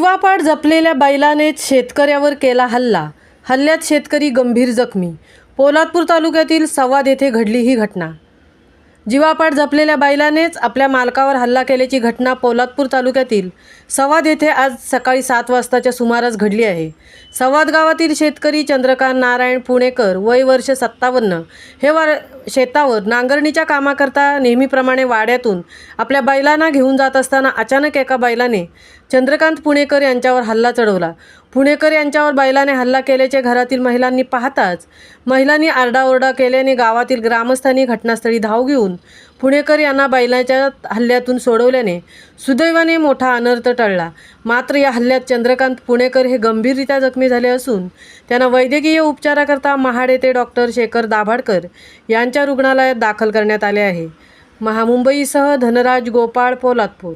जीवापाड जपलेल्या बैलानेच शेतकऱ्यावर केला हल्ला. हल्ल्यात शेतकरी गंभीर जखमी. पोलादपूर तालुक्यातील सवाद येथे घडली ही घटना. जीवापाड जपलेल्या बैलानेच आपल्या मालकावर हल्ला केल्याची घटना पोलादपूर तालुक्यातील सवाद येथे आज सकाळी 7 वाजताच्या सुमारास घडली आहे. सवाद गावातील शेतकरी चंद्रकांत नारायण पुणेकर वय वर्ष 57 हे शेतावर नांगरणीच्या कामाकरता नेहमीप्रमाणे वाड्यातून आपल्या बैलांना घेऊन जात असताना अचानक एका बैलाने चंद्रकांत पुणेकर यांच्यावर हल्ला चढवला. पुणेकर यांच्यावर बैलाने हल्ला केल्याचे घरातील महिलांनी पाहताच महिलांनी आरडाओरडा केल्याने गावातील ग्रामस्थांनी घटनास्थळी धाव घेऊन पुणेकर यांना बैलाच्या हल्ल्यातून सोडवल्याने सुदैवाने मोठा अनर्थ टळला. मात्र या हल्ल्यात चंद्रकांत पुणेकर हे गंभीररित्या जखमी झाले असून त्यांना वैद्यकीय उपचाराकरता महाड येथे डॉक्टर शेखर दाभाडकर यांच्या रुग्णालयात दाखल करण्यात आले आहे. मुंबईसह धनराज गोपाळ, पोलादपूर.